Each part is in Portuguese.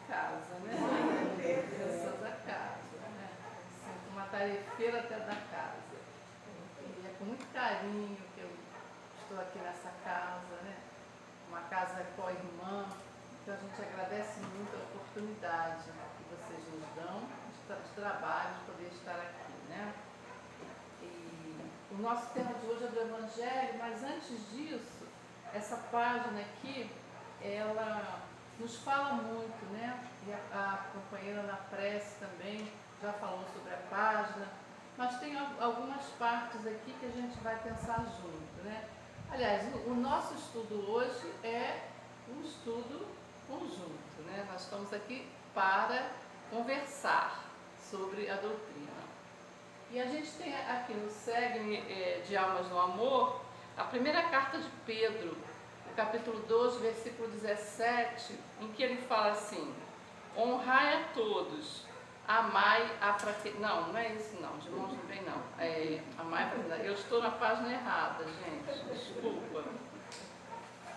casa, né? Crianças da casa, né? Sinto uma tarefeira até da casa. E é com muito carinho que eu estou aqui nessa casa, né? Uma casa co-irmã. Então a gente agradece muito a oportunidade que vocês nos dão de trabalho, de poder estar aqui, né? E o nosso tema de hoje é do Evangelho, mas antes disso, essa página aqui, ela nos fala muito, né? E a companheira na prece também já falou sobre a página, mas tem algumas partes aqui que a gente vai pensar junto, né? Aliás, o nosso estudo hoje é um estudo conjunto, né? Nós estamos aqui para conversar sobre a doutrina. E a gente tem aqui no Segue de Almas no Amor, a primeira carta de Pedro, no capítulo 2, versículo 17, em que ele fala assim: honrai a todos, amai a fraternidade. Não é isso não, de irmãos não vem não. Amai a fraternidade. Eu estou na página errada, gente, desculpa.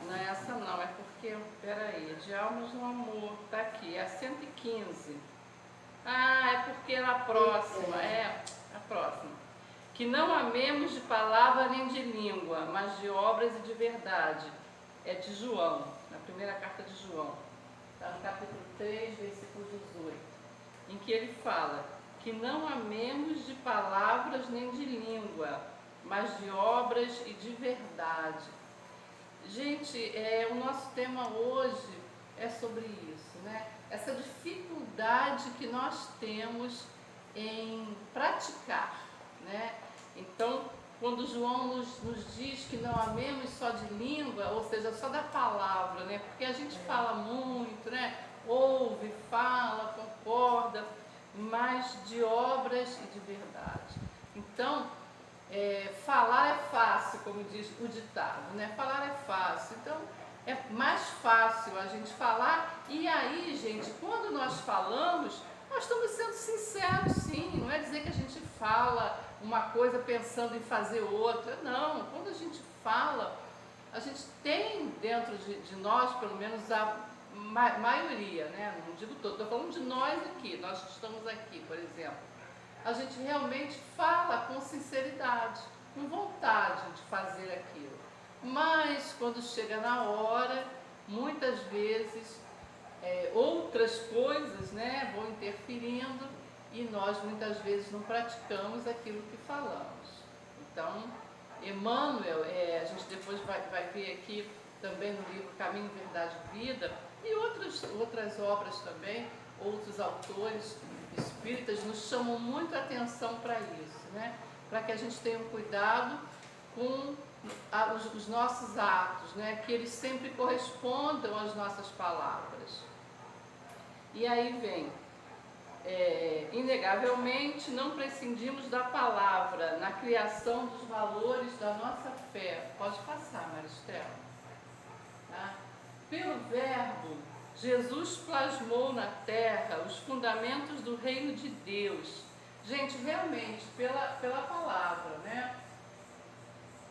Não é essa não, é porque, peraí, de Almas no Amor, tá aqui, é a 115. Ah, é porque é a próxima, a próxima. Que não amemos de palavra nem de língua, mas de obras e de verdade. É de João, na primeira carta de João. Está no capítulo 3, versículo 18. Em que ele fala que não amemos de palavras nem de língua, mas de obras e de verdade. Gente, o nosso tema hoje é sobre isso, né? Essa dificuldade que nós temos em praticar, né? Então, quando João nos diz que não amemos só de língua, ou seja, só da palavra, né? Porque a gente fala muito, né? Ouve, fala, concorda, mas de obras e de verdade. Então, falar é fácil, como diz o ditado, né? Falar é fácil. Então, é mais fácil a gente falar. E aí, gente, quando nós falamos, nós estamos sendo sinceros, sim. Não é dizer que a gente fala uma coisa pensando em fazer outra. Não. Quando a gente fala, a gente tem dentro de nós, pelo menos a maioria, né? Não digo todo, estou falando de nós aqui. Nós que estamos aqui, por exemplo. A gente realmente fala com sinceridade, com vontade de fazer aquilo. Mas quando chega na hora, muitas vezes outras coisas, né, vão interferindo e nós muitas vezes não praticamos aquilo que falamos. Então, Emmanuel, a gente depois vai ver aqui também no livro Caminho, Verdade e Vida, e outras obras também, outros autores espíritas nos chamam muito a atenção para isso, né? Para que a gente tenha um cuidado com os nossos atos, né? Que eles sempre correspondam às nossas palavras. E aí vem, inegavelmente não prescindimos da palavra na criação dos valores da nossa fé. Pode passar, Maristela. Tá? Pelo verbo, Jesus plasmou na terra os fundamentos do reino de Deus. Gente, realmente, pela palavra, né?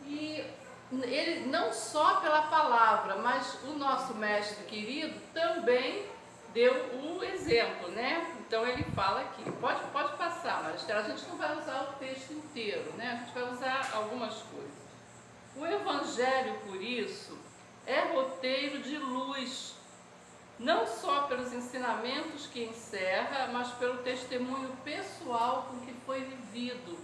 E ele não só pela palavra, mas o nosso mestre querido também deu o exemplo, né? Então ele fala aqui, pode passar, Maristela, a gente não vai usar o texto inteiro, né? A gente vai usar algumas coisas. O Evangelho, por isso, é roteiro de luz, não só pelos ensinamentos que encerra, mas pelo testemunho pessoal com que foi vivido.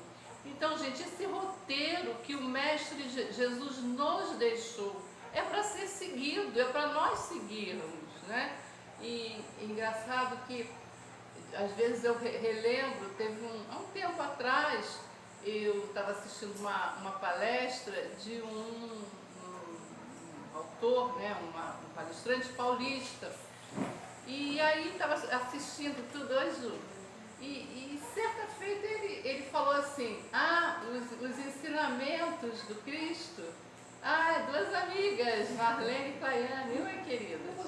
Então, gente, esse roteiro que o Mestre Jesus nos deixou é para ser seguido, é para nós seguirmos, né? E engraçado que, às vezes eu relembro, há um tempo atrás, eu estava assistindo uma palestra de um autor, né, um palestrante paulista, e aí estava assistindo tudo hoje. E certa feita ele falou assim: os ensinamentos do Cristo. Duas amigas, Marlene e Claiane, minha queridas.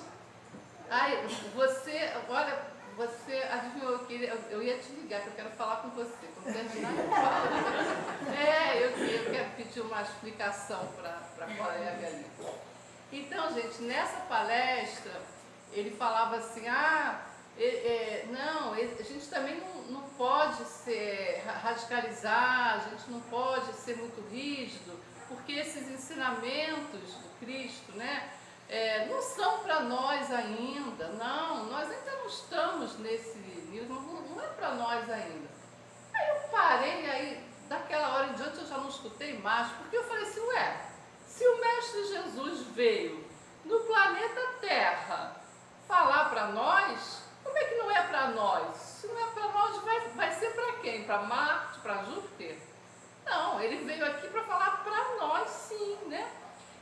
Você adivinhou que eu ia te ligar, que eu quero falar com você. Quando terminar, eu falo. Eu quero pedir uma explicação para a colega ali. Então, gente, nessa palestra, ele falava assim: Não, a gente também não pode ser radicalizar, a gente não pode ser muito rígido, porque esses ensinamentos do Cristo, né, não são para nós ainda, não, nós ainda não estamos nesse nível, não é para nós ainda. Aí eu parei, aí daquela hora em diante eu já não escutei mais, porque eu falei assim, ué, se o Mestre Jesus veio no planeta Terra falar para nós, como é que não é para nós? Se não é para nós, vai ser para quem? Para Marte, para Júpiter? Não, ele veio aqui para falar para nós sim, né?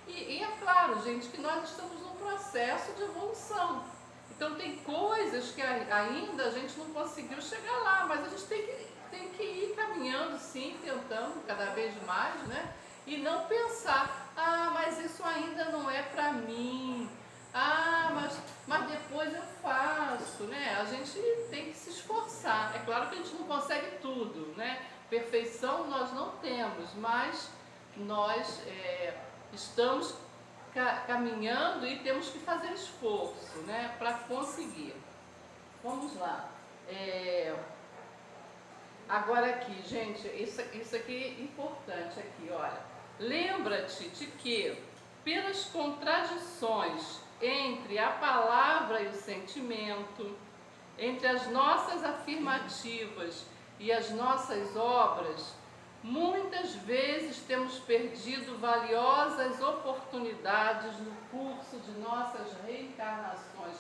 E é claro, gente, que nós estamos num processo de evolução. Então tem coisas que ainda a gente não conseguiu chegar lá, mas a gente tem que ir caminhando sim, tentando cada vez mais, né? E não pensar, mas isso ainda não é para mim, mas depois eu faço, né? A gente tem que se esforçar. É claro que a gente não consegue tudo, né? Perfeição nós não temos, mas nós estamos caminhando e temos que fazer esforço, né, para conseguir. Vamos lá. Agora aqui, gente, isso aqui é importante aqui, olha. Lembra-te de que, pelas contradições entre a palavra e o sentimento, entre as nossas afirmativas e as nossas obras, muitas vezes temos perdido valiosas oportunidades no curso de nossas reencarnações.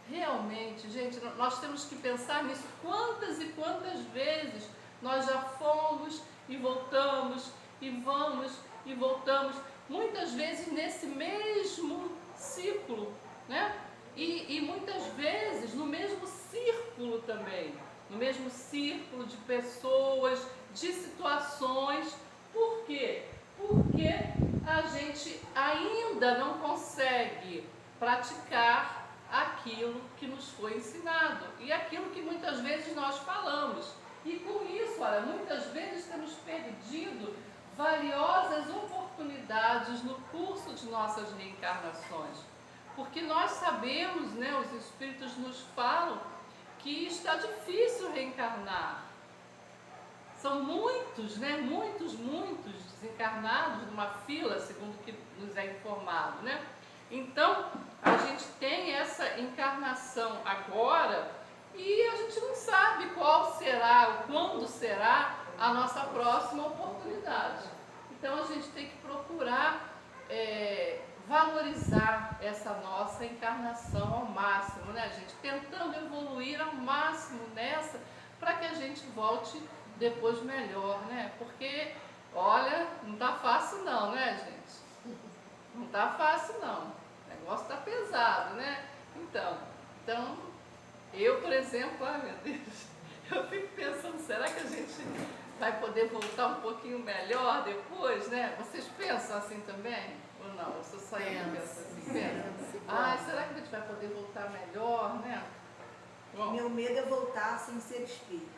Realmente, gente, nós temos que pensar nisso. Quantas e quantas vezes nós já fomos e voltamos, e vamos e voltamos, muitas vezes nesse mesmo ciclo, né? E muitas vezes no mesmo círculo também, no mesmo círculo de pessoas, de situações. Por quê? Porque a gente ainda não consegue praticar aquilo que nos foi ensinado e aquilo que muitas vezes nós falamos. E com isso, olha, muitas vezes temos perdido valiosas oportunidades no curso de nossas reencarnações. Porque nós sabemos, né, os espíritos nos falam que está difícil reencarnar. São muitos, né, muitos desencarnados numa fila, segundo o que nos é informado, né? Então, a gente tem essa encarnação agora e a gente não sabe qual será, ou quando será a nossa próxima oportunidade. Então, a gente tem que procurar valorizar essa nossa encarnação ao máximo, né, gente? Tentando evoluir ao máximo nessa, para que a gente volte depois melhor, né? Porque, olha, não tá fácil não, né, gente? Não tá fácil não. O negócio tá pesado, né? Então, eu, por exemplo, ai meu Deus, eu fico pensando, será que a gente vai poder voltar um pouquinho melhor depois, né? Vocês pensam assim também? Ou não? Eu sou só eu que penso assim. Será que a gente vai poder voltar melhor, né? Bom, meu medo é voltar sem ser espírita.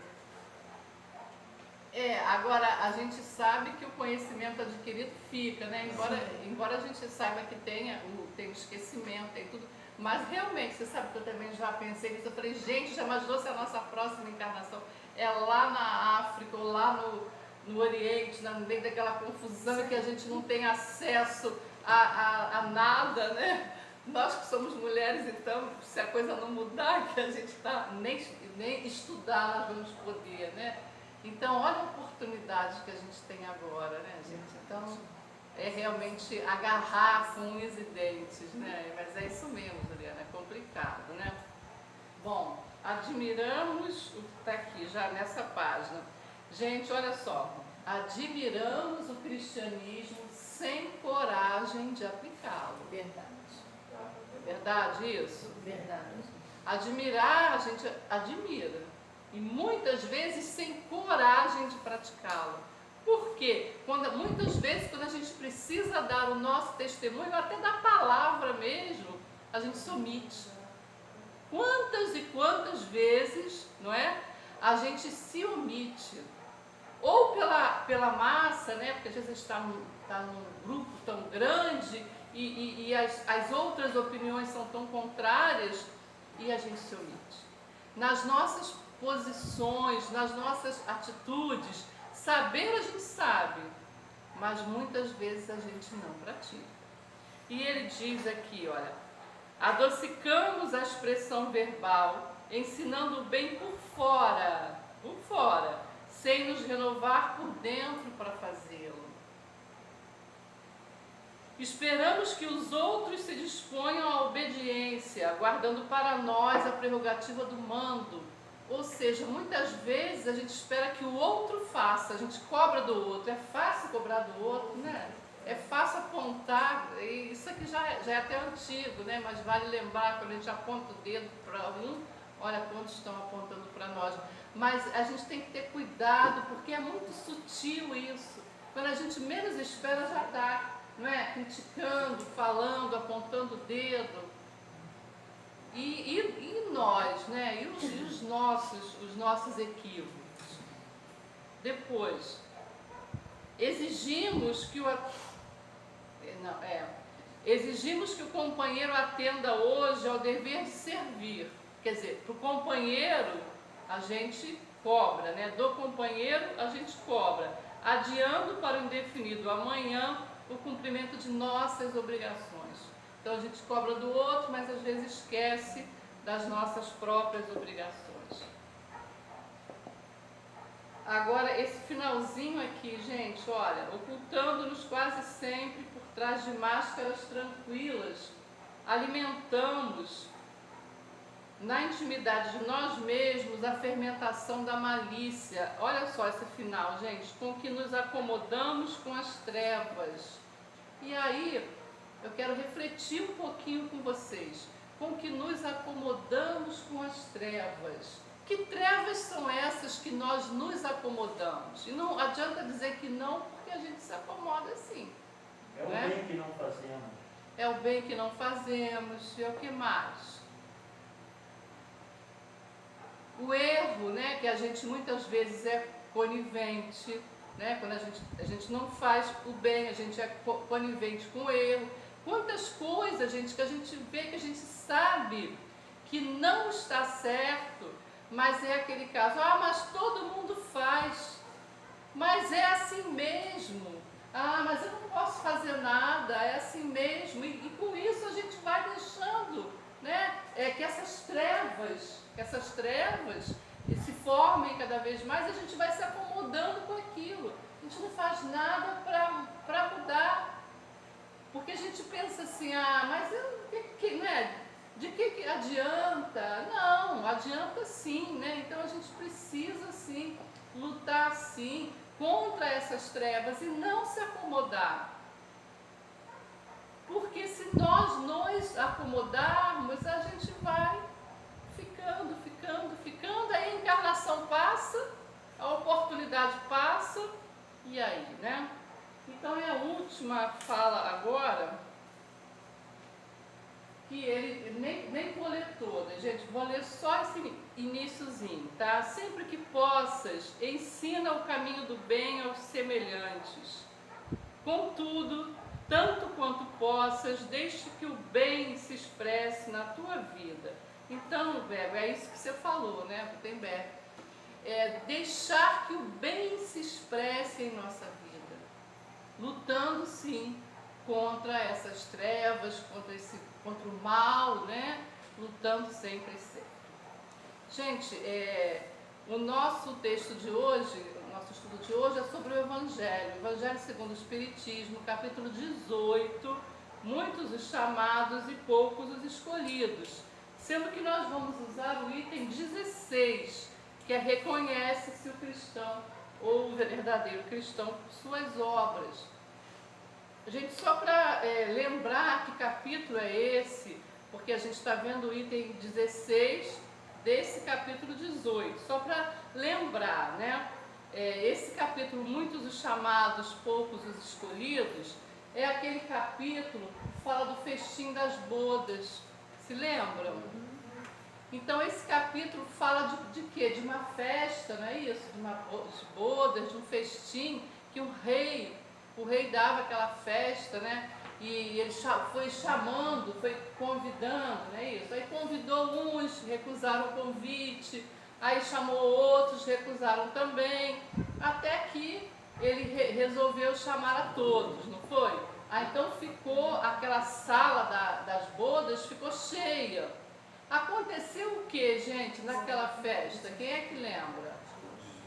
Agora a gente sabe que o conhecimento adquirido fica, né? Embora a gente saiba que tem o esquecimento, tem tudo, mas realmente, você sabe que eu também já pensei nisso, eu falei, gente, já imaginou se a nossa próxima encarnação é lá na África ou lá no Oriente, no meio daquela confusão que a gente não tem acesso a nada, né? Nós que somos mulheres, então, se a coisa não mudar, que a gente nem estudar nós vamos poder, né? Então, olha a oportunidade que a gente tem agora, né, gente? Então, é realmente agarrar com unhas e dentes, né? Mas é isso mesmo, Juliana, é complicado, né? Bom, admiramos o que está aqui, já nessa página. Gente, olha só, admiramos o cristianismo sem coragem de aplicá-lo. Verdade. É verdade isso? Verdade. Admirar, a gente admira. E muitas vezes sem coragem de praticá-lo. Por quê? Muitas vezes, quando a gente precisa dar o nosso testemunho, até da palavra mesmo, a gente se omite. Quantas e quantas vezes, não é? A gente se omite. Ou pela massa, né? Porque às vezes está num grupo tão grande e as outras opiniões são tão contrárias e a gente se omite. nas nossas posições, nas nossas atitudes. Saber a gente sabe, mas muitas vezes a gente não pratica. E ele diz aqui, olha, adocicamos a expressão verbal, ensinando o bem por fora, sem nos renovar por dentro para fazê-lo. Esperamos que os outros se disponham à obediência, guardando para nós a prerrogativa do mando. Ou seja, muitas vezes a gente espera que o outro faça, a gente cobra do outro. É fácil cobrar do outro, né? É fácil apontar, e isso aqui já é até antigo, né? Mas vale lembrar, quando a gente aponta o dedo para um, olha quantos estão apontando para nós. Mas a gente tem que ter cuidado, porque é muito sutil isso. Quando a gente menos espera, já está, não é? Criticando, falando, apontando o dedo. E nós, né? E os nossos equívocos. Depois, exigimos que o companheiro atenda hoje ao dever de servir. Quer dizer, para o companheiro a gente cobra, né? Do companheiro a gente cobra, adiando para o indefinido amanhã o cumprimento de nossas obrigações. Então a gente cobra do outro, mas às vezes esquece das nossas próprias obrigações. Agora, esse finalzinho aqui, gente, olha, ocultando-nos quase sempre por trás de máscaras tranquilas, alimentamos na intimidade de nós mesmos a fermentação da malícia. Olha só esse final, gente, com que nos acomodamos com as trevas. E aí, eu quero refletir um pouquinho com vocês, com que nos acomodamos com as trevas. Que trevas são essas que nós nos acomodamos? E não adianta dizer que não, porque a gente se acomoda assim. É o bem que não fazemos. É o bem que não fazemos. E o que mais? O erro, né, que a gente muitas vezes é conivente, né, quando a gente não faz o bem, a gente é conivente com o erro. Quantas coisas, gente, que a gente vê, que a gente sabe que não está certo, mas é aquele caso, mas todo mundo faz, mas é assim mesmo, mas eu não posso fazer nada, é assim mesmo, e com isso a gente vai deixando, né, que essas trevas se formem cada vez mais, a gente vai se acomodando com aquilo, a gente não faz nada para mudar. Porque a gente pensa assim, mas né? De que adianta? Não, adianta sim, né? Então a gente precisa sim lutar sim contra essas trevas e não se acomodar. Porque se nós nos acomodarmos, a gente vai ficando, aí a encarnação passa, a oportunidade passa, e aí, né? Então é a última fala agora, que ele nem vou ler toda, gente, vou ler só esse iniciozinho, tá? Sempre que possas, ensina o caminho do bem aos semelhantes. Contudo, tanto quanto possas, deixe que o bem se expresse na tua vida. Então, Bego, é isso que você falou, né, Gutenberg? Deixar que o bem se expresse em nossa vida. Lutando sim contra essas trevas, contra o mal, né? Lutando sempre certo. Gente, o nosso texto de hoje, o nosso estudo de hoje é sobre o Evangelho segundo o Espiritismo, capítulo 18, muitos os chamados e poucos os escolhidos, sendo que nós vamos usar o item 16, que é reconhece-se o cristão ou o verdadeiro cristão por suas obras. Gente, só para lembrar que capítulo é esse, porque a gente está vendo o item 16 desse capítulo 18, só para lembrar, né? Esse capítulo, muitos os chamados, poucos os escolhidos, é aquele capítulo que fala do festim das bodas, se lembram? Então esse capítulo fala de quê? De uma festa, não é isso? De bodas, de um festim que o rei dava aquela festa, né? E ele foi chamando, foi convidando, não é isso? Aí convidou uns, recusaram o convite, aí chamou outros, recusaram também, até que ele resolveu chamar a todos, não foi? Aí então ficou, aquela sala das bodas ficou cheia. Aconteceu o que, gente, naquela festa? Quem é que lembra?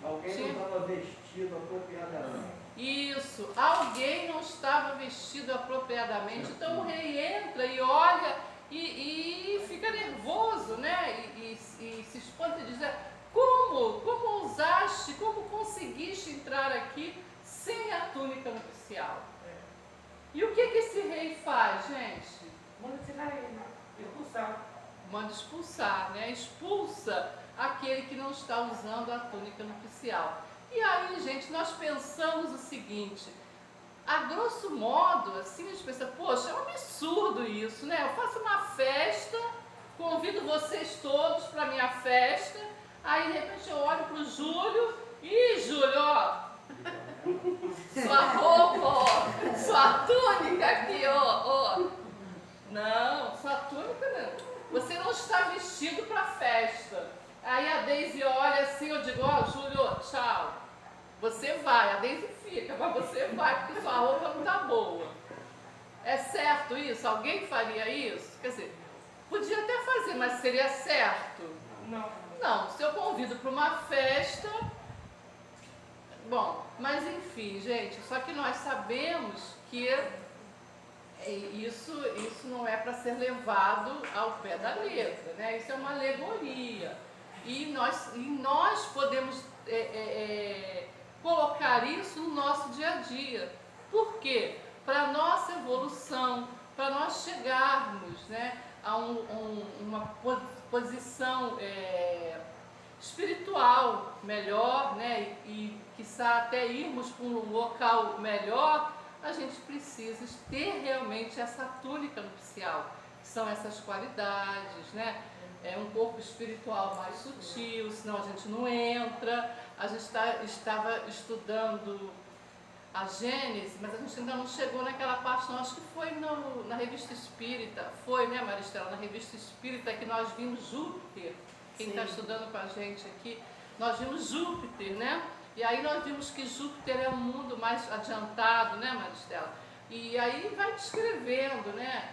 Alguém não estava vestido apropriadamente. Isso, alguém não estava vestido apropriadamente. Então o rei entra e olha e fica nervoso, né? E se espanta e diz: como ousaste, como conseguiste entrar aqui sem a túnica nupcial? E o que esse rei faz, gente? Manda tirar ele, expulsar. Manda expulsar, né? Expulsa aquele que não está usando a túnica nupcial. E aí, gente, nós pensamos o seguinte: a grosso modo, assim, a gente pensa, poxa, é um absurdo isso, né? Eu faço uma festa, convido vocês todos para a minha festa, aí de repente eu olho para o Júlio, e Júlio, ó, sua roupa, ó, sua túnica aqui, ó. Não, sua túnica não. Você não está vestido para a festa. Aí a Deise olha assim, eu digo: ó, Júlio, tchau. Você vai, a Deise fica, mas você vai porque sua roupa não está boa. É certo isso? Alguém faria isso? Quer dizer, podia até fazer, mas seria certo? Não. Não, se eu convido para uma festa... Bom, mas enfim, gente, só que nós sabemos que isso não é para ser levado ao pé da letra, né? Isso é uma alegoria. E nós podemos colocar isso no nosso dia a dia. Por quê? Para a nossa evolução, para nós chegarmos, né, a uma posição espiritual melhor, né, e quiçá até irmos para um local melhor, a gente precisa ter realmente essa túnica nupcial, que são essas qualidades, né? É um corpo espiritual mais sutil, senão a gente não entra. A gente estava estudando a Gênese, mas a gente ainda não chegou naquela parte, não. Acho que foi na Revista Espírita, foi, né, Maristela? Na Revista Espírita que nós vimos Júpiter. Quem está estudando com a gente aqui, nós vimos Júpiter, né? E aí nós vimos que Júpiter é um mundo mais adiantado, né, Maristela? E aí vai descrevendo, né,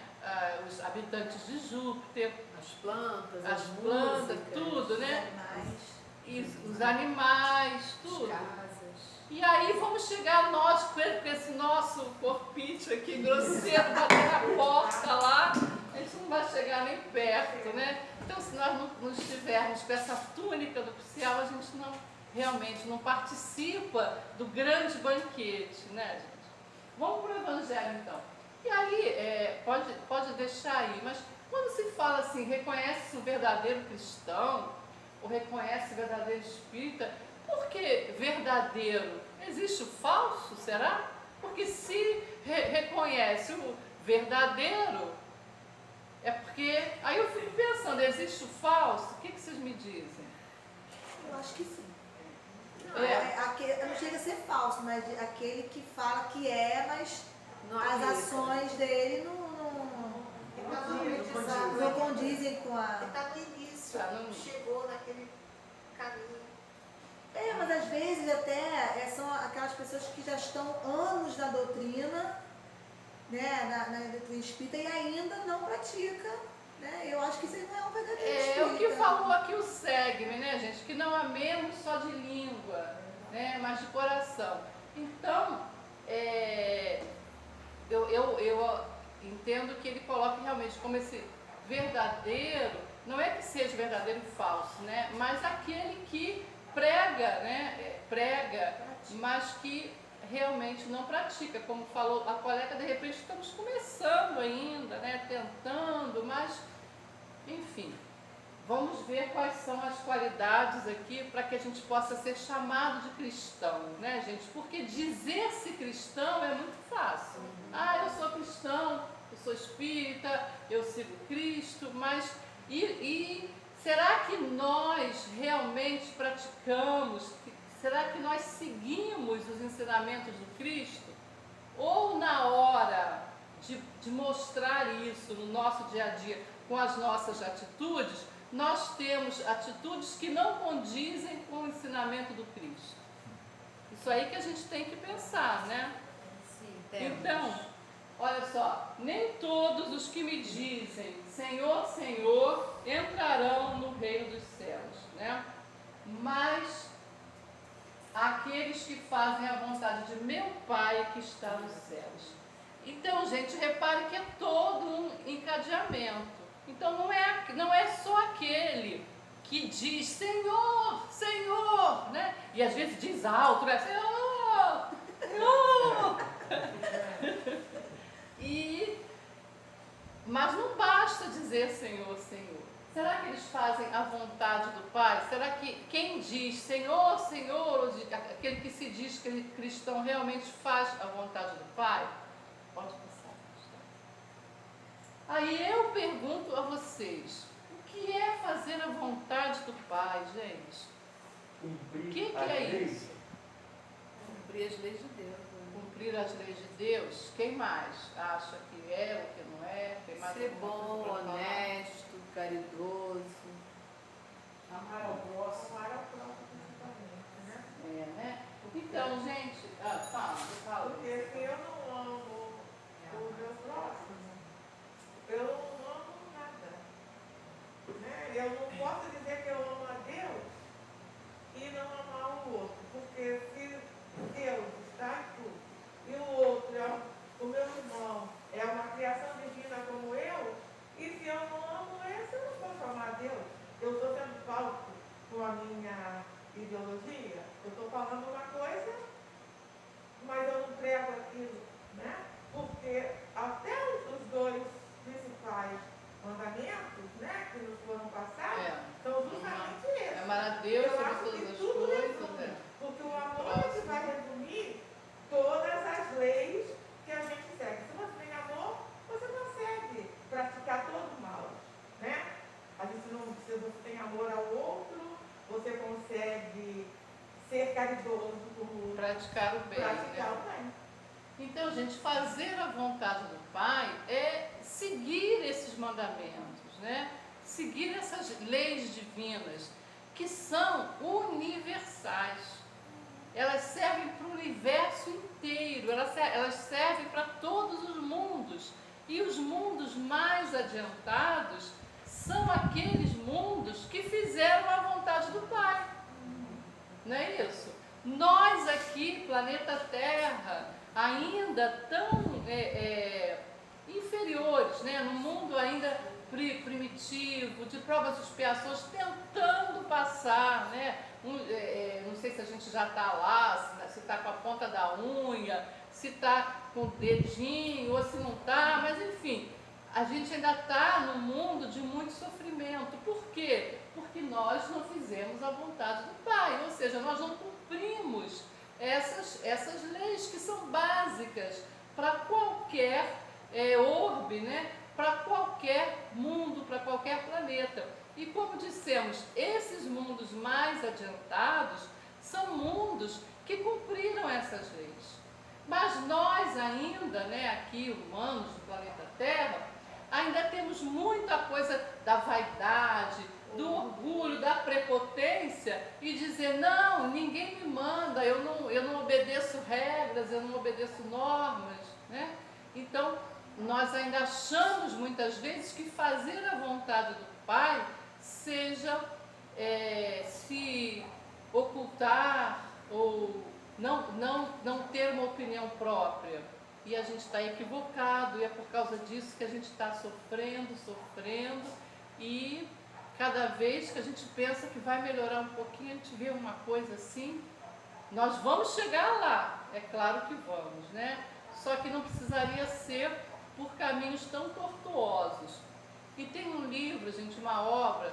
os habitantes de Júpiter, as plantas, as plantas, músicas, tudo, né? Os Animais, animais, tudo. casas. E aí vamos chegar nós com esse nosso corpite aqui grosseiro, bater na porta lá, a gente não vai chegar nem perto, né? Então, se nós não estivermos com essa túnica nupcial, a gente realmente não participa do grande banquete, né, gente? Vamos para o Evangelho, então. E aí, pode deixar aí, mas quando se fala assim, reconhece o verdadeiro cristão, ou reconhece o verdadeiro espírita, por que verdadeiro? Existe o falso, será? Porque se reconhece o verdadeiro, é porque... Aí eu fico pensando, existe o falso? O que vocês me dizem? eu acho que sim. É. Não chega a ser falso, mas aquele que fala que mas Não as acredita. ações dele não condizem com a... Está no início, chegou naquele caminho. Mas às vezes até são aquelas pessoas que já estão anos na doutrina, né, na doutrina espírita, e ainda não pratica, né? Eu acho que isso aí não é um verdadeiro espírita. É o que falou aqui o Segme, né, gente? Que não amemos só de língua, né, mas de coração. Então, eu entendo que ele coloca realmente como esse verdadeiro, não é que seja verdadeiro e falso, né, mas aquele que prega, né, mas que realmente não pratica. Como falou a colega, de repente estamos começando ainda, né, tentando, mas enfim, vamos ver quais são as qualidades aqui para que a gente possa ser chamado de cristão, né, gente? Porque dizer-se cristão é muito fácil. Eu sou cristão, eu sou espírita, eu sigo Cristo, mas será que nós realmente praticamos? Será que nós seguimos os ensinamentos do Cristo? Ou na hora de mostrar isso no nosso dia a dia com as nossas atitudes, nós temos atitudes que não condizem com o ensinamento do Cristo. Isso aí que a gente tem que pensar, né? Sim, temos. Então, olha só, nem todos os que me dizem Senhor, Senhor, entrarão no reino dos céus, né? Mas aqueles que fazem a vontade de meu Pai que está nos céus. Então, gente, repare que é todo um encadeamento. Então, não é só aquele que diz Senhor, Senhor, né? E às vezes diz alto, né? Senhor, Senhor. Mas não basta dizer Senhor, Senhor. Será que eles fazem a vontade do Pai? Será que quem diz Senhor, Senhor, aquele que se diz cristão, realmente faz a vontade do Pai? Pode passar. Aí eu pergunto a vocês, o que é fazer a vontade do Pai, gente? Cumprir O que as é leis. isso? Cumprir as leis de Deus. Cumprir as leis de Deus? Quem mais acha que é ou que não é? Tem mais Ser alguma bom, coisa pra falar? honesto, caridoso. Amar ao próximo. Amar ao próximo principalmente, né? É, né? Então, gente, fala. Porque se eu não amo o meu próximo, eu não amo nada. Né? Eu não posso dizer que eu amo a Deus e não amar o outro. Porque se Deus está em tudo e o outro, o meu irmão, é uma criação divina como eu, e se eu não amo esse, eu não posso amar a Deus. Eu estou sendo falso com a minha ideologia. Eu estou falando uma coisa, mas eu não prego aquilo, né? Porque até os dois principais mandamentos, né, que nos foram passados, são justamente esses. Amar a Deus Eu sobre acho todas que as tudo coisas. resume, porque o amor é que vai resumir todas as leis que a gente segue. Se você tem amor, você consegue praticar todo o mal, né? A gente não, se você tem amor ao outro, você consegue ser caridoso com o outro. Praticar o bem. Praticar Né? o bem. Então, gente, fazer a vontade do Pai é seguir esses mandamentos, né? Seguir essas leis divinas, que são universais. Elas servem para o universo inteiro, elas servem para todos os mundos. E os mundos mais adiantados são aqueles mundos que fizeram a vontade do Pai. Não é isso? Nós aqui, planeta Terra, ainda tão inferiores, né? No mundo ainda primitivo, de provas e expiações, tentando passar, né? Não sei se a gente já está lá, se está com a ponta da unha, se está com o dedinho ou se não está, mas enfim, a gente ainda está num mundo de muito sofrimento. Por quê? Porque nós não fizemos a vontade do Pai, ou seja, nós não cumprimos essas leis que são básicas para qualquer orbe, né? Para qualquer mundo, para qualquer planeta. E como dissemos, esses mundos mais adiantados são mundos que cumpriram essas leis. Mas nós ainda, né, aqui humanos do planeta Terra, ainda temos muita coisa da vaidade, do orgulho, da prepotência e dizer, não, ninguém me manda, eu não obedeço regras, eu não obedeço normas, né? Então, nós ainda achamos muitas vezes que fazer a vontade do Pai seja se ocultar ou não ter uma opinião própria. E a gente está equivocado, e é por causa disso que a gente está sofrendo, e cada vez que a gente pensa que vai melhorar um pouquinho, a gente vê uma coisa assim, nós vamos chegar lá, é claro que vamos, né? Só que não precisaria ser por caminhos tão tortuosos. E tem um livro, gente, uma obra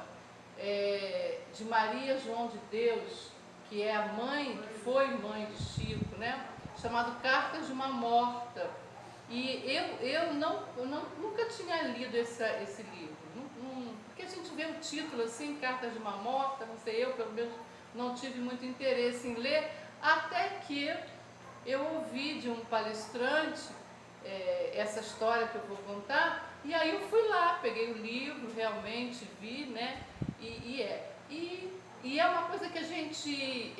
de Maria João de Deus, que é a mãe, que foi mãe de Chico, né? Chamado Cartas de uma Morta. E eu nunca tinha lido esse livro, porque a gente vê o título assim, Cartas de uma Morta, não sei, eu pelo menos não tive muito interesse em ler, até que eu ouvi de um palestrante essa história que eu vou contar. E aí eu fui lá, peguei o livro, realmente vi, né? E é uma coisa que a gente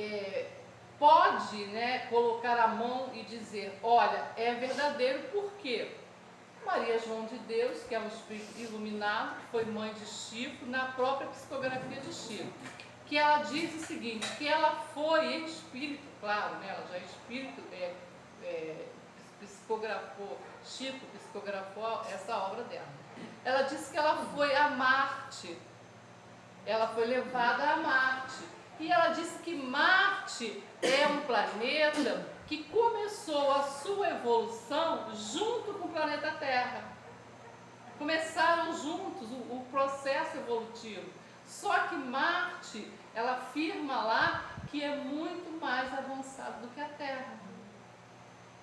pode, né, colocar a mão e dizer, olha, é verdadeiro. Por quê? Maria João de Deus, que é um espírito iluminado, que foi mãe de Chico, na própria psicografia de Chico, que ela diz o seguinte, que ela foi em espírito, claro, né, ela já é espírito, psicografou, Chico psicografou essa obra dela. Ela disse que ela foi a Marte, ela foi levada a Marte, e ela disse que Marte é um planeta que começou a sua evolução junto com o planeta Terra. Começaram juntos o processo evolutivo. Só que Marte, ela afirma lá que é muito mais avançado do que a Terra.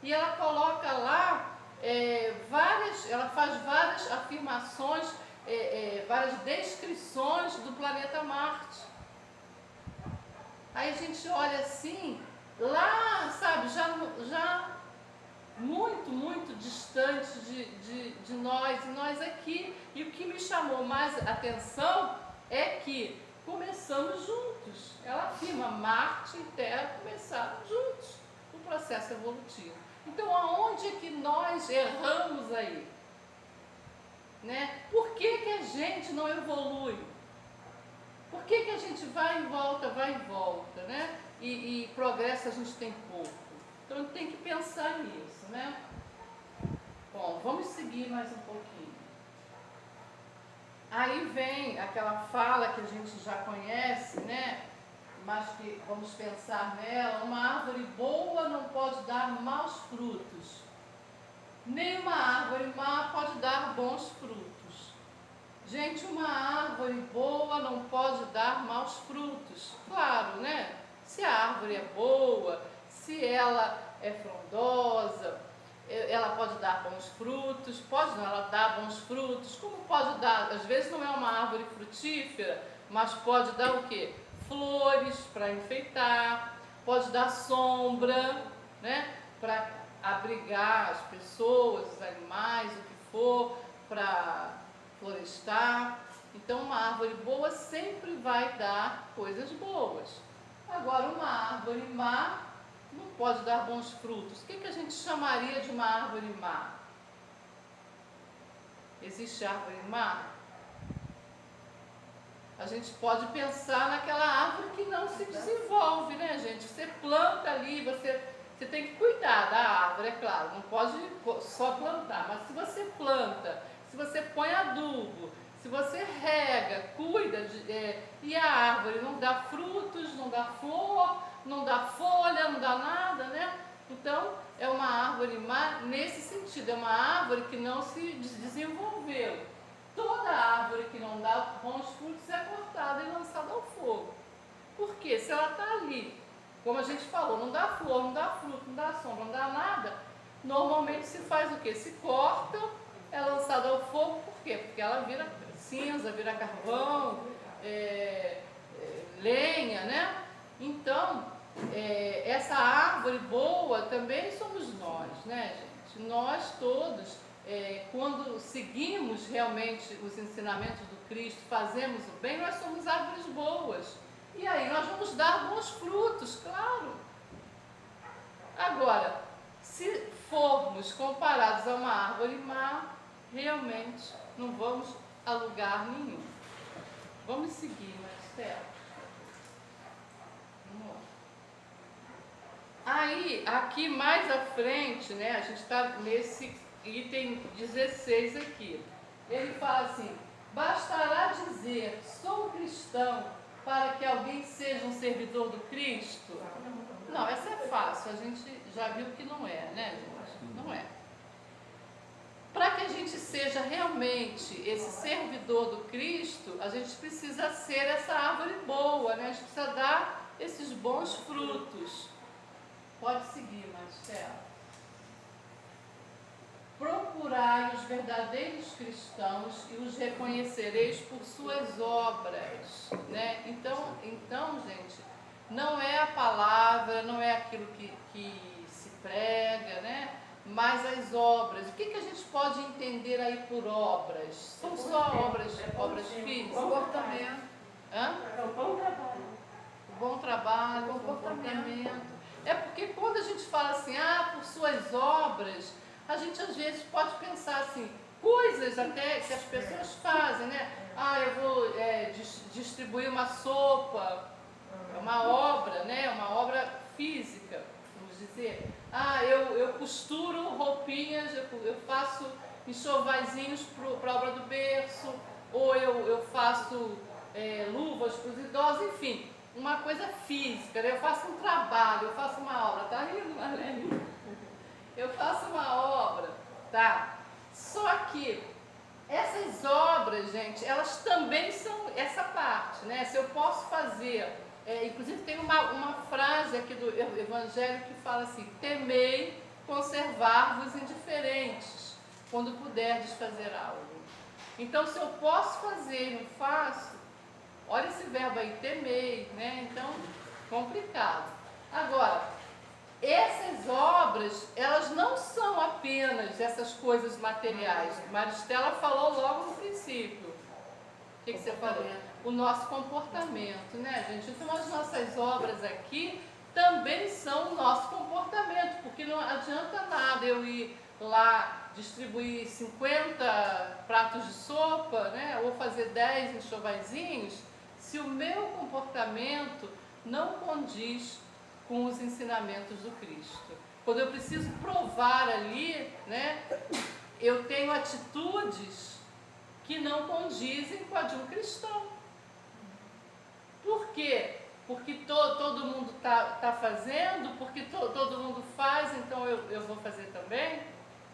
E ela coloca lá ela faz várias afirmações, várias descrições do planeta Marte. Aí a gente olha assim, lá, sabe, já muito, muito distante de nós, e nós aqui. E o que me chamou mais atenção é que começamos juntos. Ela afirma, Marte e Terra começaram juntos o processo evolutivo. Então, aonde é que nós erramos aí? Né? Por que a gente não evolui? Por que a gente vai e volta, né? E progresso a gente tem pouco. Então, a gente tem que pensar nisso, né? Bom, vamos seguir mais um pouquinho. Aí vem aquela fala que a gente já conhece, né? Mas que vamos pensar nela. Uma árvore boa não pode dar maus frutos. Nem uma árvore má pode dar bons frutos. Gente, uma árvore boa não pode dar maus frutos. Claro, né? Se a árvore é boa, se ela é frondosa, ela pode dar bons frutos. Pode não, ela dá bons frutos. Como pode dar? Às vezes não é uma árvore frutífera, mas pode dar o quê? Flores para enfeitar, pode dar sombra, né? Para abrigar as pessoas, os animais, o que for, para florestar. Então, uma árvore boa sempre vai dar coisas boas. Agora, uma árvore má não pode dar bons frutos. O que a gente chamaria de uma árvore má? Existe árvore má? A gente pode pensar naquela árvore que não se desenvolve, né, gente? Você planta ali, você tem que cuidar da árvore, é claro, não pode só plantar, mas se você planta, se você põe adubo, se você rega, cuida, e a árvore não dá frutos, não dá flor, não dá folha, não dá nada, né? Então, é uma árvore má nesse sentido, é uma árvore que não se desenvolveu. Toda árvore que não dá bons frutos é cortada e lançada ao fogo. Por quê? Se ela está ali, como a gente falou, não dá flor, não dá fruto, não dá sombra, não dá nada, normalmente se faz o quê? Se corta, é lançada ao fogo, por quê? Porque ela vira cinza, vira carvão, lenha, né? Então, essa árvore boa também somos nós, né, gente? Nós todos, quando seguimos realmente os ensinamentos do Cristo, fazemos o bem, nós somos árvores boas. E aí nós vamos dar bons frutos, claro. Agora, se formos comparados a uma árvore má, realmente não vamos a lugar nenhum. Vamos seguir, Marcelo. Vamos lá. Aí, aqui mais à frente, né, a gente está nesse item 16 aqui. Ele fala assim, bastará dizer, sou cristão, para que alguém seja um servidor do Cristo? Não, essa é fácil, a gente já viu que não é, né, gente? Não é. Para que a gente seja realmente esse servidor do Cristo, a gente precisa ser essa árvore boa, né? A gente precisa dar esses bons frutos. Pode seguir, Marcelo. Procurai os verdadeiros cristãos e os reconhecereis por suas obras, né? Então, gente, não é a palavra, não é aquilo que se prega, né? Mas as obras, o que a gente pode entender aí por obras? São só obras físicas? Comportamento. Hã? É um bom trabalho. O bom trabalho, o comportamento. É porque quando a gente fala assim, por suas obras, a gente às vezes pode pensar assim, coisas até que as pessoas fazem, né? Eu vou distribuir uma sopa, é uma obra, né? Uma obra física, vamos dizer. Eu costuro roupinhas, eu faço enxovaizinhos para a obra do berço, ou eu faço luvas para os idosos, enfim, uma coisa física, né? Eu faço um trabalho, eu faço uma obra, tá rindo, Marlene? Eu faço uma obra, tá? Só que essas obras, gente, elas também são essa parte, né? Se eu posso fazer, inclusive tem uma frase aqui do Evangelho que fala assim, temei conservar-vos indiferentes, quando puderdes fazer algo. Então, se eu posso fazer e não faço, olha esse verbo aí, temei, né? Então, complicado. Agora, essas obras, elas não são apenas essas coisas materiais. Maristela falou logo no princípio. O que você falou? O nosso comportamento, né, gente? Então, as nossas obras aqui também são o nosso comportamento, porque não adianta nada eu ir lá distribuir 50 pratos de sopa, né, ou fazer 10 enxovaizinhos, se o meu comportamento não condiz com os ensinamentos do Cristo. Quando eu preciso provar ali, né, eu tenho atitudes que não condizem com a de um cristão. Por quê? Porque todo mundo tá fazendo, porque todo mundo faz, então eu vou fazer também,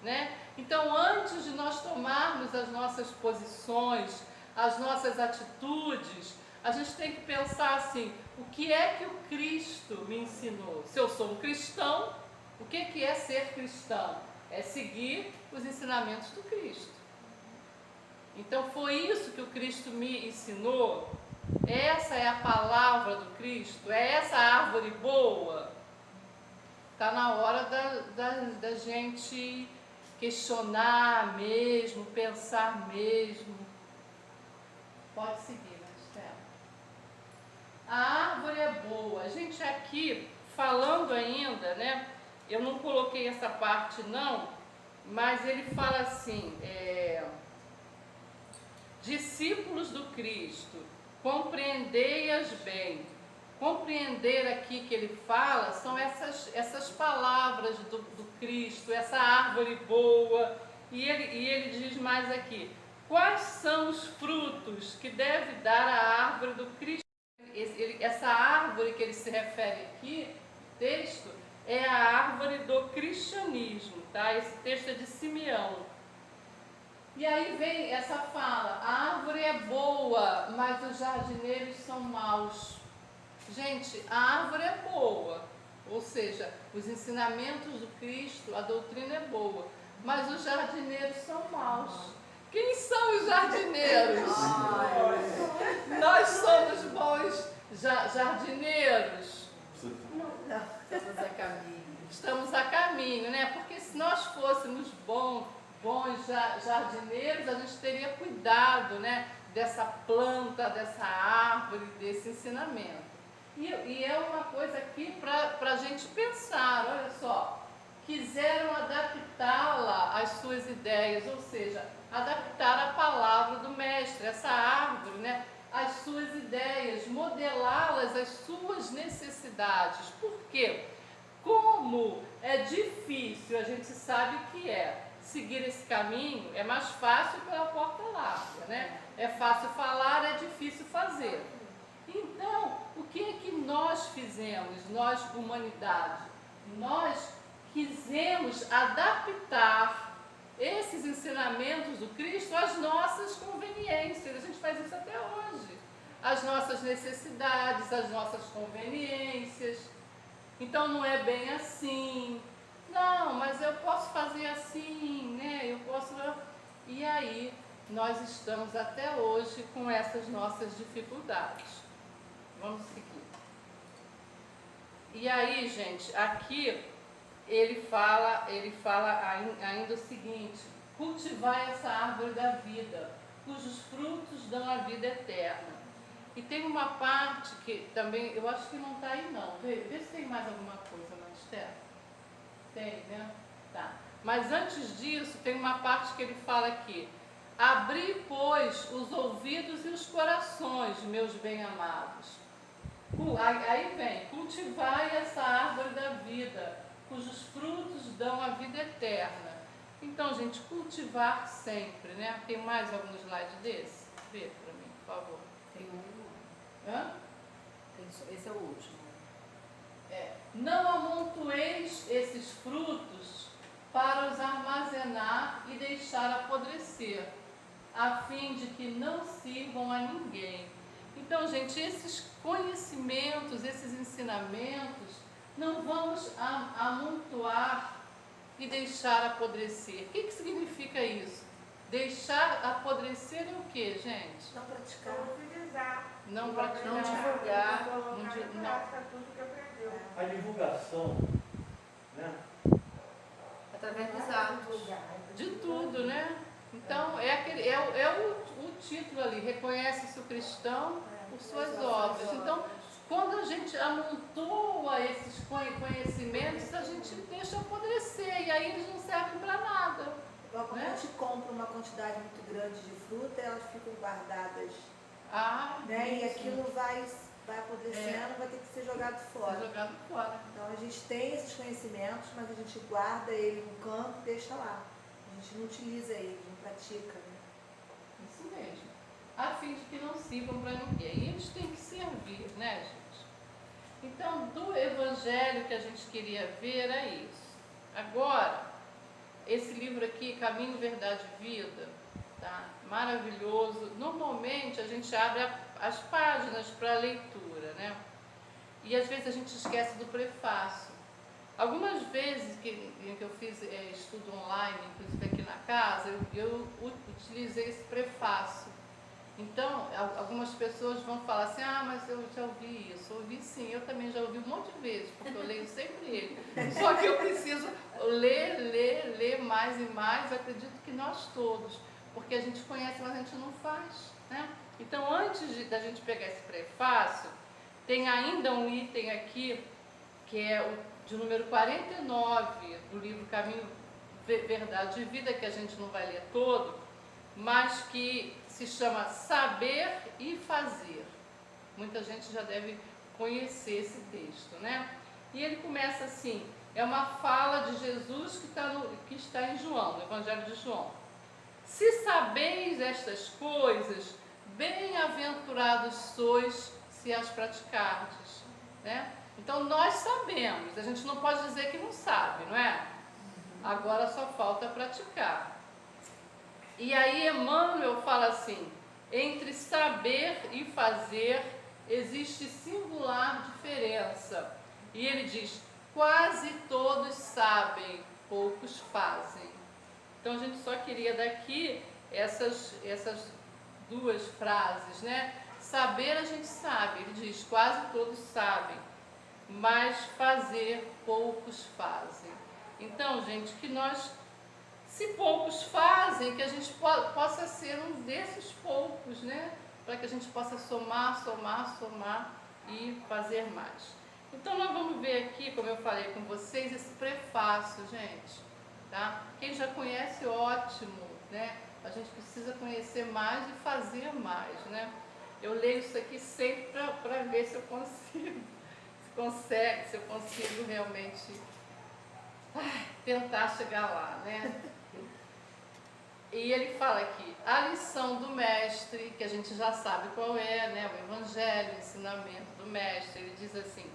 né? Então, antes de nós tomarmos as nossas posições, as nossas atitudes, a gente tem que pensar assim, o que é que o Cristo me ensinou? Se eu sou um cristão, o que é ser cristão? É seguir os ensinamentos do Cristo. Então foi isso que o Cristo me ensinou. Essa é a palavra do Cristo, é essa árvore boa. Está na hora da gente questionar mesmo, pensar mesmo. Pode seguir, Maristela. A árvore é boa. Gente, aqui, falando ainda, né? Eu não coloquei essa parte não, mas ele fala assim, discípulos do Cristo, compreendei-as bem. Compreender aqui que ele fala são essas palavras do Cristo, essa árvore boa. E ele diz mais aqui, quais são os frutos que deve dar a árvore do Cristo? Essa árvore que ele se refere aqui, o texto, é a árvore do cristianismo, tá? Esse texto é de Simeão. E aí vem essa fala, a árvore é boa, mas os jardineiros são maus. Gente, a árvore é boa, ou seja, os ensinamentos do Cristo, a doutrina é boa, mas os jardineiros são maus. Quem são os jardineiros? Nós somos bons jardineiros. Estamos a caminho. Estamos a caminho, né? Porque se nós fôssemos bons jardineiros, a gente teria cuidado, né, dessa planta, dessa árvore, desse ensinamento. E é uma coisa aqui para a gente pensar, olha só, quiseram adaptá-la às suas ideias, ou seja, adaptar a palavra do mestre, essa árvore, né, às suas ideias, modelá-las às suas necessidades. Por quê? Como é difícil, a gente sabe que seguir esse caminho, é mais fácil pela porta larga, né? É fácil falar, é difícil fazer. Então, o que é que nós fizemos, nós, humanidade? Nós quisemos adaptar esses ensinamentos do Cristo às nossas conveniências. A gente faz isso até hoje. Às nossas necessidades, às nossas conveniências. Então, não é bem assim. Não, mas eu posso fazer assim, né? Eu posso... E aí, nós estamos até hoje com essas nossas dificuldades. Vamos seguir. E aí, gente, aqui ele fala ainda o seguinte: cultivai essa árvore da vida, cujos frutos dão a vida eterna. E tem uma parte que também, eu acho que não está aí não. Vê se tem mais alguma coisa na Esther. Tem, né? Tá. Mas antes disso, tem uma parte que ele fala aqui: abri, pois, os ouvidos e os corações, meus bem-amados. Aí vem, cultivai essa árvore da vida, cujos frutos dão a vida eterna. Então, gente, cultivar sempre, né? Tem mais algum slide desse? Vê para mim, por favor. Tem um. Hã? Esse é o último. Não amontoeis esses frutos para os armazenar e deixar apodrecer, a fim de que não sirvam a ninguém. Então, gente, esses conhecimentos, esses ensinamentos, não vamos amontoar e deixar apodrecer. O que significa isso? Deixar apodrecer é o que, gente? Não praticar. Não utilizar. Não praticar. Não divulgar. Não colocar Não em prática tudo que aprendeu. A divulgação, né? Através dos atos. De tudo, né? Então, é o título ali: reconhece-se o cristão por suas obras. Então, quando a gente amontoa esses conhecimentos, a gente deixa apodrecer e aí eles não servem para nada. Igual quando Né? a gente compra uma quantidade muito grande de fruta, elas ficam guardadas, né? E Isso. aquilo vai apodrecendo, vai ter que ser jogado fora. Ser jogado fora. Então a gente tem esses conhecimentos, mas a gente guarda ele no canto e deixa lá. A gente não utiliza ele, não pratica, né? Isso mesmo. A fim de que não sirvam para ninguém. E eles têm que servir, né, gente? Então, do evangelho que a gente queria ver é isso. Agora, esse livro aqui, Caminho, Verdade e Vida, tá? Maravilhoso. Normalmente a gente abre as páginas para leitura, né? E às vezes a gente esquece do prefácio. Algumas vezes em que eu fiz estudo online, inclusive aqui na casa, eu utilizei esse prefácio. Então, algumas pessoas vão falar assim: ah, mas eu já ouvi isso. Ouvi sim, eu também já ouvi um monte de vezes, porque eu leio sempre ele. Só que eu preciso ler mais e mais, acredito que nós todos, porque a gente conhece, mas a gente não faz, né? Então, antes da gente pegar esse prefácio, tem ainda um item aqui, que é o de número 49 do livro Caminho, Verdade e Vida, que a gente não vai ler todo, mas que se chama Saber e Fazer. Muita gente já deve conhecer esse texto, né? E ele começa assim: é uma fala de Jesus que está em João, no Evangelho de João. Se sabeis estas coisas, bem-aventurados sois se as praticardes, né? Então nós sabemos, a gente não pode dizer que não sabe, não é? Agora só falta praticar. E aí Emmanuel fala assim: entre saber e fazer existe singular diferença. E ele diz: quase todos sabem, poucos fazem. Então a gente só queria daqui essas duas frases, né? Saber a gente sabe, ele diz, quase todos sabem, mas fazer poucos fazem. Então, gente, que nós, se poucos fazem, que a gente possa ser um desses poucos, né? Para que a gente possa somar e fazer mais. Então, nós vamos ver aqui, como eu falei com vocês, esse prefácio, gente, tá? Quem já conhece, ótimo, né? A gente precisa conhecer mais e fazer mais, né? Eu leio isso aqui sempre para ver se eu consigo, se eu consigo realmente tentar chegar lá, né? E ele fala aqui, a lição do mestre, que a gente já sabe qual é, né? O evangelho, o ensinamento do mestre, ele diz assim: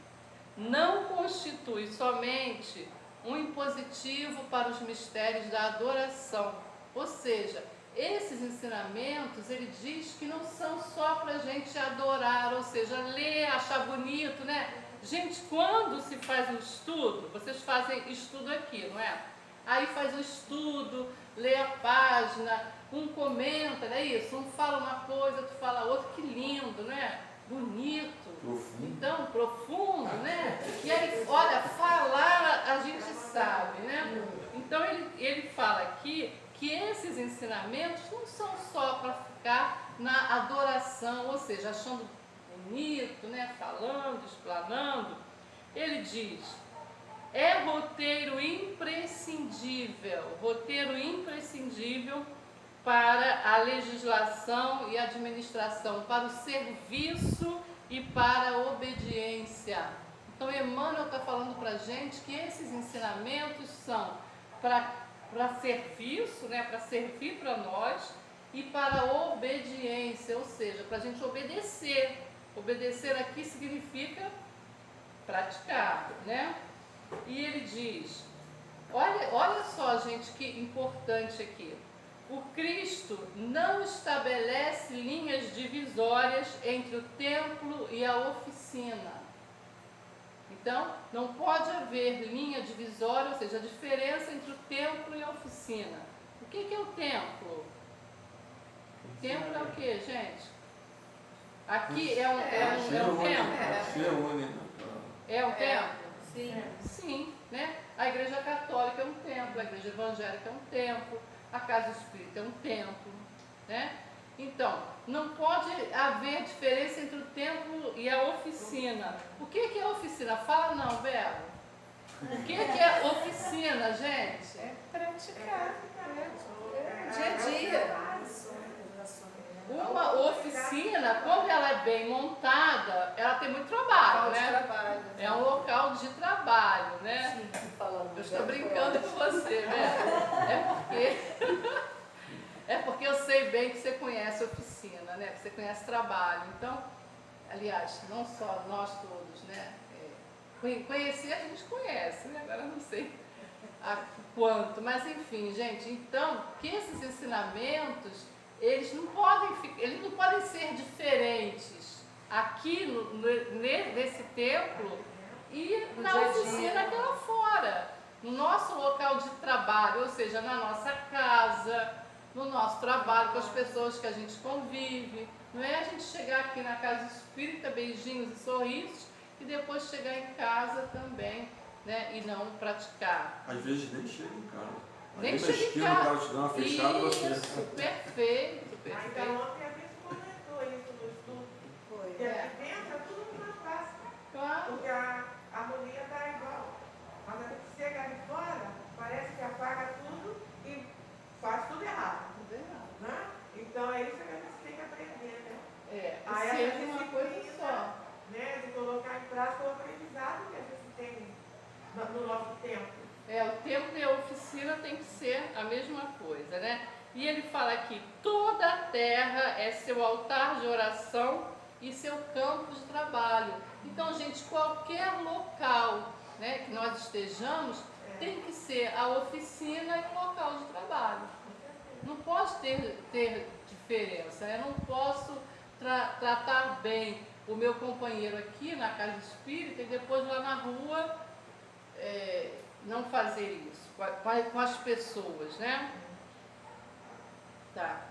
não constitui somente um impositivo para os mistérios da adoração. Ou seja, esses ensinamentos, ele diz que não são só para a gente adorar, ou seja, ler, achar bonito, né? Gente, quando se faz um estudo, vocês fazem estudo aqui, não é? Aí faz um estudo, lê a página, um comenta, não é isso? Um fala uma coisa, outro fala outra, que lindo, né? Bonito. Profundo. Então, profundo, né? E aí, olha, falar, a gente sabe, né? Então ele fala aqui que esses ensinamentos não são só para ficar na adoração, ou seja, achando bonito, né? Falando, explanando. Ele diz, é roteiro imprescindível para a legislação e administração, para o serviço e para a obediência. Então Emmanuel está falando para a gente que esses ensinamentos são para serviço, né, para servir para nós e para a obediência, ou seja, para a gente obedecer. Obedecer aqui significa praticar, né? E ele diz, olha só, gente, que importante aqui. O Cristo não estabelece linhas divisórias entre o templo e a oficina. Então, não pode haver linha divisória, ou seja, a diferença entre o templo e a oficina. O que é o templo? O templo é o que, gente? Aqui é um templo. É um templo? Sim. Sim, né? A igreja católica é um templo, a igreja evangélica é um templo, a casa espírita é um templo, né? Então, não pode haver diferença entre o templo e a oficina. O que é oficina? Fala não, Belo. O que é oficina, gente? É praticar. Dia a dia. Uma oficina, quando ela é bem montada, ela tem muito trabalho, né? É um local de trabalho, né? Eu estou brincando com você, né? É porque eu sei bem que você conhece oficina, né? Que você conhece trabalho. Então, aliás, não só nós todos, né? Conhecer a gente conhece, né? Agora eu não sei a quanto, mas enfim, gente, então, que esses ensinamentos eles não podem ser diferentes aqui nesse templo e na oficina que é lá fora, no nosso local de trabalho, ou seja, na nossa casa, no nosso trabalho, com as pessoas que a gente convive. Não é a gente chegar aqui na casa espírita, beijinhos e sorrisos, e depois chegar em casa também, né, e não praticar. Às vezes nem chega em casa. Nem chega em o casa. cara te dá uma fechada, você... Isso, perfeito. Então ontem a gente comentou isso no estudo. Porque aqui dentro é tudo uma classe. Claro. Porque a harmonia está igual. Mas a gente chega ali fora, parece que apaga tudo e faz tudo errado. Tudo errado. Né? Então é isso que a gente tem que aprender, né? Aí seja uma coisa só. Né? De colocar em prática o aprendizado que a gente tem no nosso tempo. O templo e a oficina tem que ser a mesma coisa, né? E ele fala aqui, toda a terra é seu altar de oração e seu campo de trabalho. Então, gente, qualquer local, né, que nós estejamos, tem que ser a oficina e o local de trabalho. Não pode ter diferença, né? Eu não posso tratar bem o meu companheiro aqui na casa espírita e depois lá na rua não fazer isso com as pessoas, né? Tá.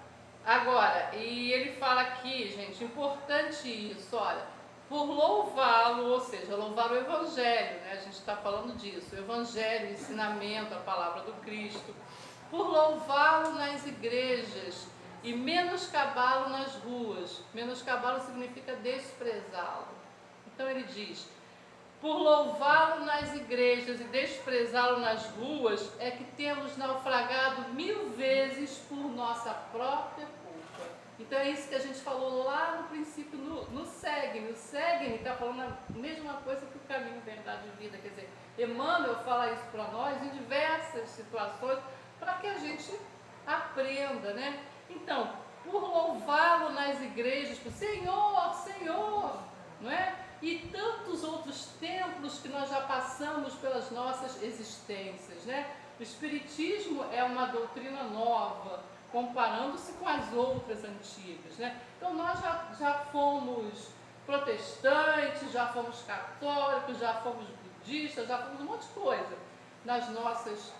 Agora, e ele fala aqui, gente, importante isso, olha, por louvá-lo, ou seja, louvar o Evangelho, né? A gente está falando disso, o Evangelho, o ensinamento, a palavra do Cristo, por louvá-lo nas igrejas e menoscabá-lo nas ruas. Menoscabá-lo significa desprezá-lo. Então ele diz, por louvá-lo nas igrejas e desprezá-lo nas ruas, é que temos naufragado 1000 vezes por nossa própria culpa. Então é isso que a gente falou lá no princípio, no Segue-me. O Segue-me está falando a mesma coisa que o caminho, verdade e vida. Quer dizer, Emmanuel fala isso para nós em diversas situações, para que a gente aprenda, né? Então, por louvá-lo nas igrejas, por Senhor, Senhor, não é? E tantos outros templos que nós já passamos pelas nossas existências, né? O Espiritismo é uma doutrina nova, comparando-se com as outras antigas, né? Então nós já fomos protestantes, já fomos católicos, já fomos budistas, já fomos um monte de coisa nas nossas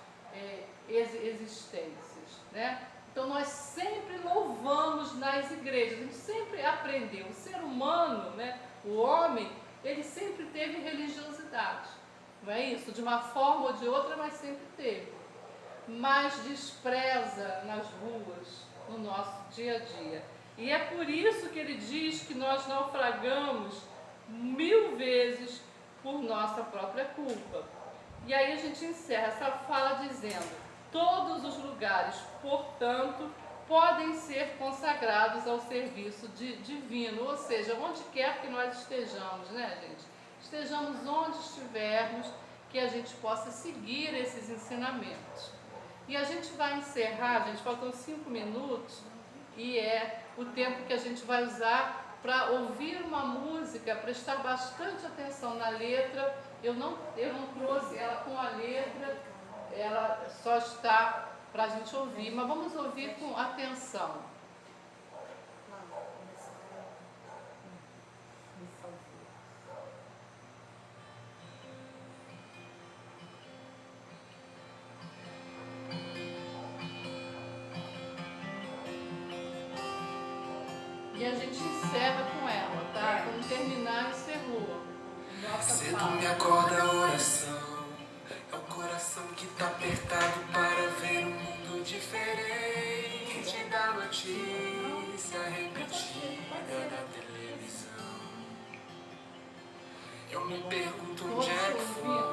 existências, né? Então nós sempre louvamos nas igrejas, a gente sempre aprendeu. O ser humano, né, o homem, ele sempre teve religiosidade. Não é isso? De uma forma ou de outra, mas sempre teve. Mas despreza nas ruas, no nosso dia a dia. E é por isso que ele diz que nós naufragamos 1000 vezes por nossa própria culpa. E aí a gente encerra essa fala dizendo: todos os lugares, portanto, podem ser consagrados ao serviço divino, ou seja, onde quer que nós estejamos, né, gente? Estejamos onde estivermos, que a gente possa seguir esses ensinamentos. E a gente vai encerrar, gente, faltam 5 minutos, e é o tempo que a gente vai usar para ouvir uma música, prestar bastante atenção na letra. Eu não trouxe ela com a letra, ela só está para a gente ouvir, mas vamos ouvir com atenção. E a gente encerra com ela, tá? Quando terminar, encerrou. Cedo me acorda a oração. É o coração que tá apertado para ver um mundo diferente da notícia repetida da televisão. Eu me pergunto onde é que foi.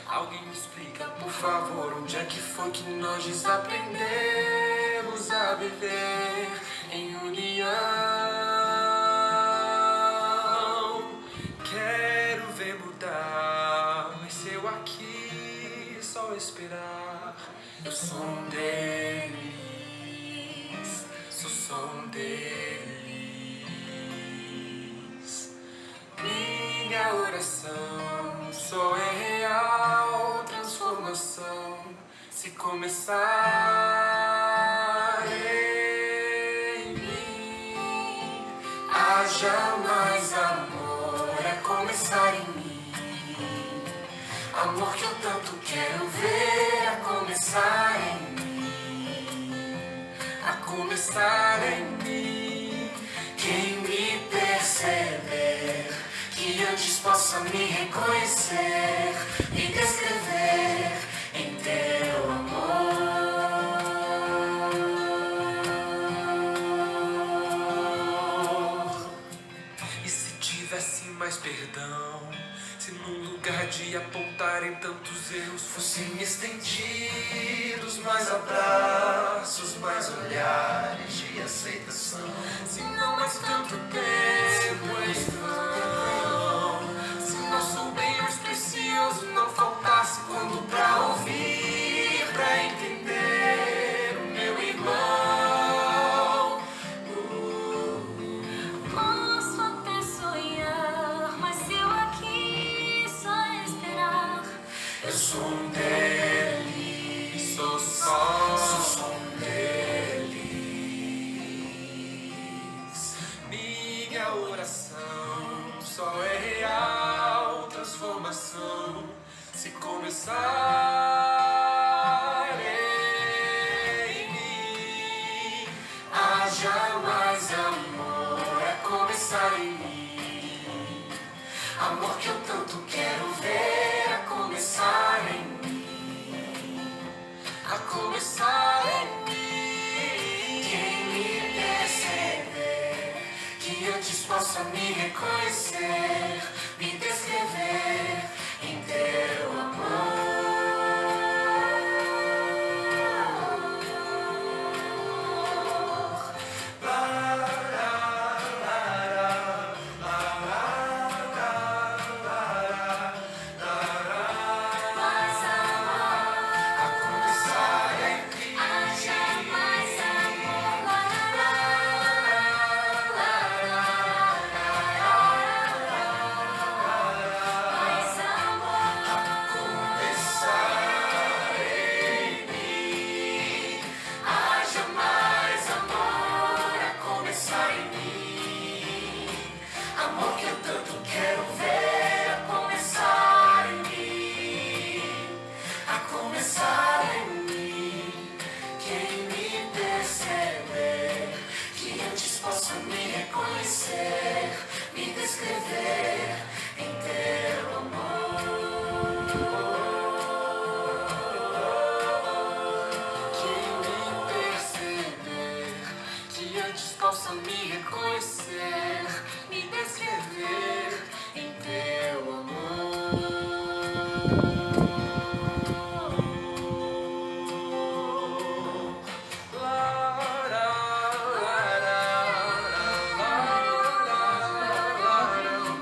Alguém me explica, por favor, onde é que foi que nós desaprendemos a viver em união. Quero ver mudar, mas se eu aqui só esperar, eu sou um deles, sou um deles. Minha oração só é real transformação se começar em mim. Haja mais amor a começar em mim. Amor que eu tanto quero ver a começar em mim. A começar em mim. Quem me perceber, que antes possa me reconhecer, me descrever em teu amor. E se tivesse mais perdão, se num lugar de apontarem tantos erros fossem estendidos mais abraços, mais olhares de aceitação. Se não mais tanto tempo em vão, se nosso bem mais precioso não faltasse quando pra ouvir, pra entender o meu irmão. Posso até sonhar, mas se eu aqui só esperar, Eu sou um deles, sou só um deles. Minha oração só é real transformação se começar em mim. Haja mais amor a começar em mim. Amor que eu tanto quero ver a começar em mim. A começar em mim. Quem me perceber, que antes possa me reconhecer, me descrever em teu amor. Lá, lá, lá, lá.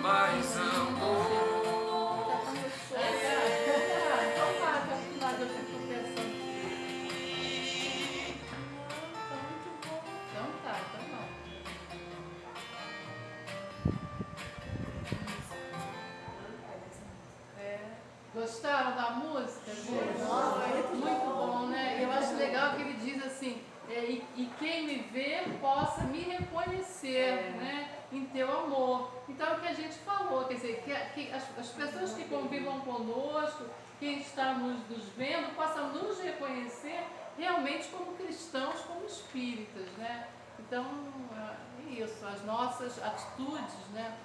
Mais amor. Então vai, que é o eu fico pensando. Então tá, então não. Gostaram da música? Muito bom, né? Eu acho legal que ele diz assim, e quem me vê possa me reconhecer, né? Em teu amor. Então é o que a gente falou, quer dizer, que as pessoas que convivam conosco, quem está nos vendo, possam nos reconhecer realmente como cristãos, como espíritas, né? Então, é isso, as nossas atitudes, né?